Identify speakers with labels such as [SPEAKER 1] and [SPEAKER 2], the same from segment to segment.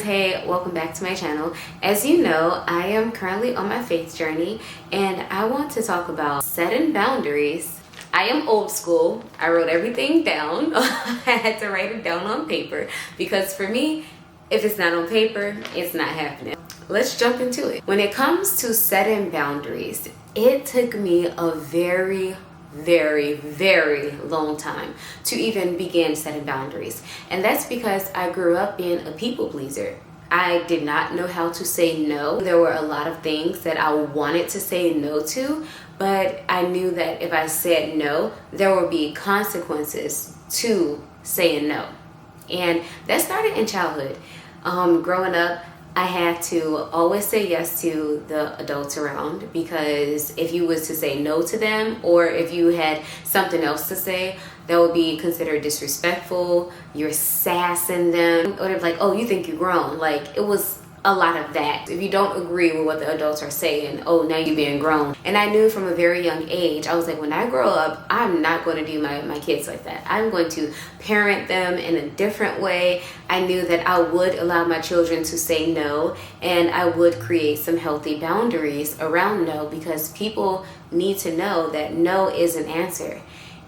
[SPEAKER 1] Hey, welcome back to my channel. As you know, I am currently on my faith journey and I want to talk about setting boundaries. I am old school. I wrote everything down. I had to write it down on paper because for me, if it's not on paper, it's not happening. Let's jump into it. When it comes to setting boundaries, it took me a very long time to even begin setting boundaries. And that's because I grew up being a people pleaser. I did not know how to say no. There were a lot of things that I wanted to say no to, but I knew that if I said no, there would be consequences to saying no. And that started in childhood. Growing up, I had to always say yes to the adults around, because if you was to say no to them, or if you had something else to say, that would be considered disrespectful. You're sassing them, or they're like, oh, you think you're grown. Like, it was a lot of that. If you don't agree with what the adults are saying, oh, now you're being grown. And I knew from a very young age, I was like, when I grow up, I'm not going to do my kids like that. I'm going to parent them in a different way. I knew that I would allow my children to say no, and I would create some healthy boundaries around no, because people need to know that no is an answer.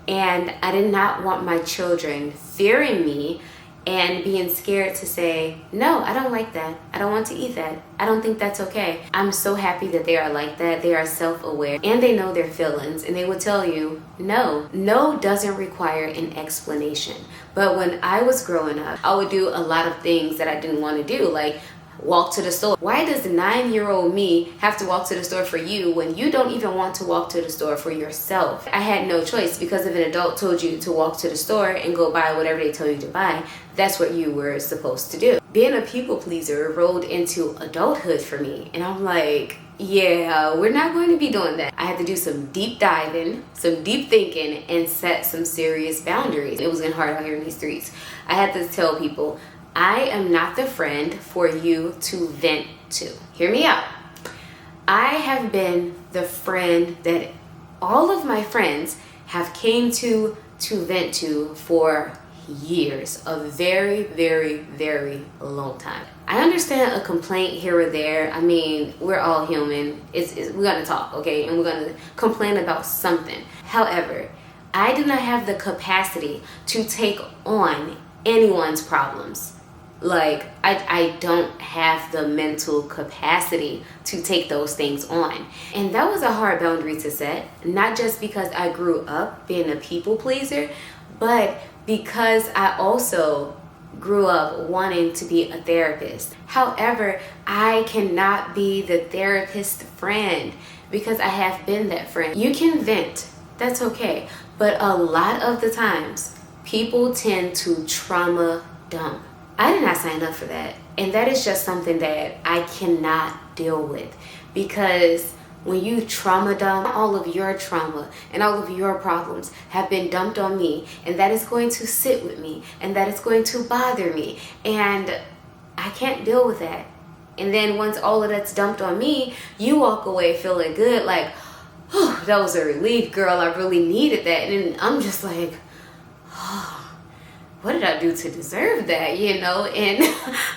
[SPEAKER 1] And I did not want my children fearing me and being scared to say, no, I don't like that. I don't want to eat that. I don't think that's okay. I'm so happy that they are like that. They are self-aware and they know their feelings, and they will tell you no. No doesn't require an explanation. But when I was growing up, I would do a lot of things that I didn't want to do, like walk to the store. Why does 9-year-old me have to walk to the store for you when you don't even want to walk to the store for yourself? I had no choice, because if an adult told you to walk to the store and go buy whatever they tell you to buy, that's what you were supposed to do. Being a people pleaser rolled into adulthood for me, and I'm like, yeah, we're not going to be doing that. I had to do some deep diving, some deep thinking, and set some serious boundaries. It was getting hard out here in these streets. I had to tell people, I am not the friend for you to vent to. Hear me out. I have been the friend that all of my friends have came to vent to for years, a very long time. I understand a complaint here or there. I mean, we're all human. We're gonna talk, okay? And we're gonna complain about something. However, I do not have the capacity to take on anyone's problems. Like, I don't have the mental capacity to take those things on. And that was a hard boundary to set, not just because I grew up being a people pleaser, but because I also grew up wanting to be a therapist. However, I cannot be the therapist friend, because I have been that friend. You can vent, that's okay, but a lot of the times, people tend to trauma dump. I did not sign up for that. And that is just something that I cannot deal with, because when you trauma dump, all of your trauma and all of your problems have been dumped on me, and that is going to sit with me, and that is going to bother me, and I can't deal with that. And then once all of that's dumped on me, you walk away feeling good, like, oh, that was a relief, girl, I really needed that. And I'm just like, oh, what did I do to deserve that, you know? And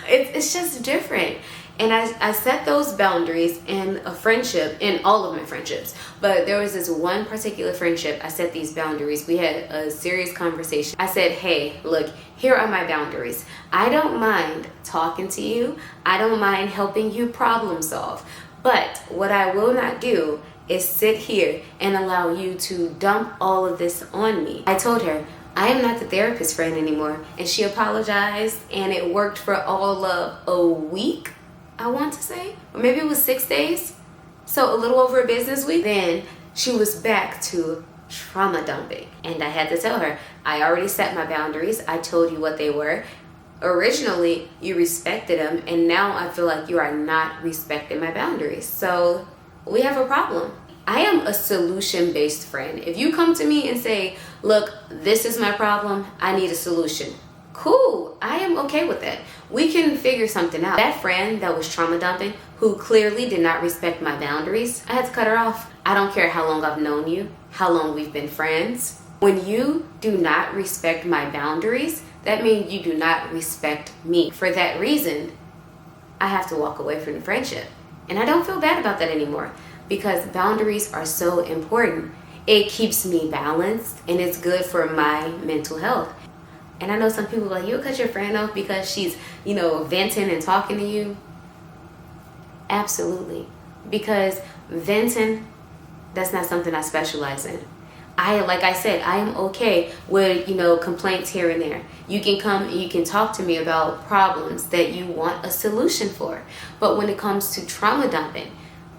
[SPEAKER 1] it's just different. And I set those boundaries in a friendship, in all of my friendships. But there was this one particular friendship, I set these boundaries. We had a serious conversation. I said, hey, look, here are my boundaries. I don't mind talking to you. I don't mind helping you problem solve. But what I will not do is sit here and allow you to dump all of this on me. I told her, I am not the therapist friend anymore. And she apologized, and it worked for all of a week, I want to say. Or maybe it was 6 days. So a little over a business week. Then she was back to trauma dumping. And I had to tell her, I already set my boundaries. I told you what they were. Originally, you respected them, and now I feel like you are not respecting my boundaries. So we have a problem. I am a solution-based friend. If you come to me and say, look, this is my problem, I need a solution. Cool, I am okay with that. We can figure something out. That friend that was trauma dumping, who clearly did not respect my boundaries, I had to cut her off. I don't care how long I've known you, how long we've been friends. When you do not respect my boundaries, that means you do not respect me. For that reason, I have to walk away from the friendship. And I don't feel bad about that anymore because boundaries are so important. It keeps me balanced and it's good for my mental health. And I know some people are like, you'll cut your friend off because she's, venting and talking to you. Absolutely. Because venting, that's not something I specialize in. Like I said, I am okay with, complaints here and there. You can come and you can talk to me about problems that you want a solution for. But when it comes to trauma dumping,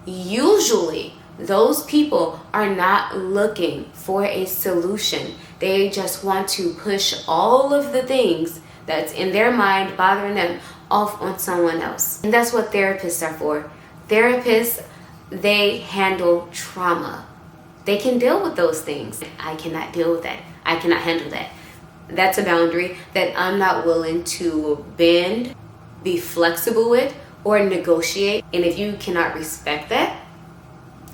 [SPEAKER 1] usually those people are not looking for a solution. They just want to push all of the things that's in their mind bothering them off on someone else. And that's what therapists are for. Therapists, they handle trauma. They can deal with those things. I cannot deal with that. I cannot handle that. That's a boundary that I'm not willing to bend, be flexible with, or negotiate. And if you cannot respect that,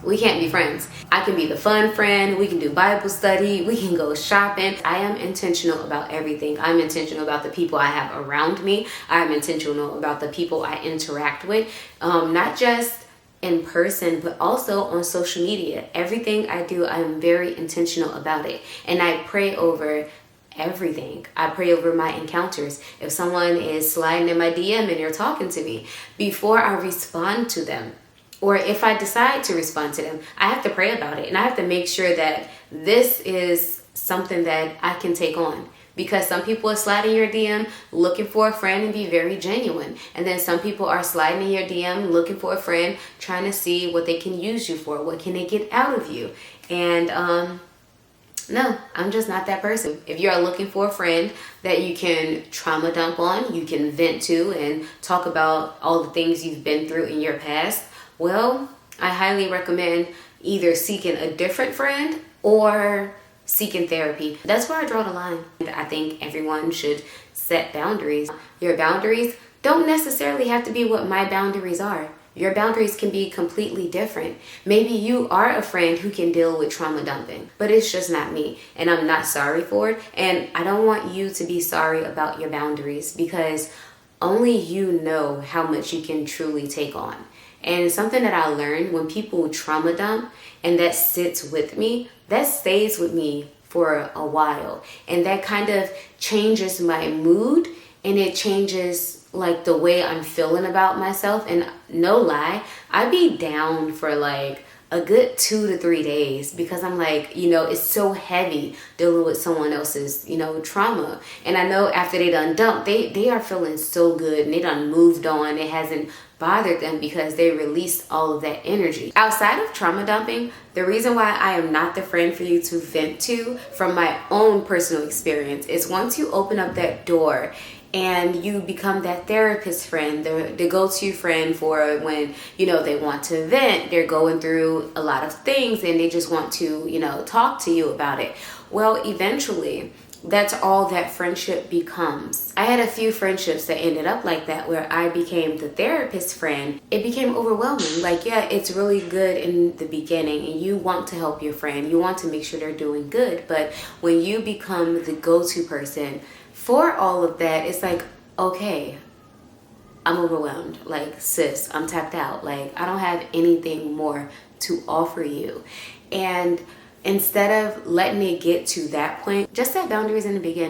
[SPEAKER 1] we can't be friends. I can be the fun friend. We can do Bible study. We can go shopping. I am intentional about everything. I'm intentional about the people I have around me. I'm intentional about the people I interact with. Not just in person, but also on social media. Everything I do, I'm very intentional about it. And I pray over everything. I pray over my encounters. If someone is sliding in my DM and they're talking to me, before I respond to them, or if I decide to respond to them, I have to pray about it. And I have to make sure that this is something that I can take on. Because some people are sliding your DM looking for a friend and be very genuine. And then some people are sliding in your DM looking for a friend, trying to see what they can use you for. What can they get out of you? And no, I'm just not that person. If you're looking for a friend that you can trauma dump on, you can vent to and talk about all the things you've been through in your past, well, I highly recommend either seeking a different friend or seeking therapy. That's where I draw the line. I think everyone should set boundaries. Your boundaries don't necessarily have to be what my boundaries are. Your boundaries can be completely different. Maybe you are a friend who can deal with trauma dumping, but it's just not me, and I'm not sorry for it. And I don't want you to be sorry about your boundaries because only you know how much you can truly take on. And something that I learned when people trauma dump and that sits with me, that stays with me for a while. And that kind of changes my mood and it changes like the way I'm feeling about myself. And no lie, I be down for like a good 2 to 3 days because I'm like, it's so heavy dealing with someone else's, trauma. And I know after they done dumped, they are feeling so good and they done moved on. It hasn't bothered them because they released all of that energy. Outside of trauma dumping, the reason why I am not the friend for you to vent to from my own personal experience is once you open up that door and you become that therapist friend, the go-to friend for when, they want to vent, they're going through a lot of things and they just want to, talk to you about it. Well, eventually, that's all that friendship becomes. I had a few friendships that ended up like that where I became the therapist friend. It became overwhelming. Like, yeah, it's really good in the beginning and you want to help your friend. You want to make sure they're doing good. But when you become the go-to person for all of that, it's like, okay, I'm overwhelmed. Like, sis, I'm tapped out. Like, I don't have anything more to offer you. And instead of letting it get to that point, just set boundaries in the beginning.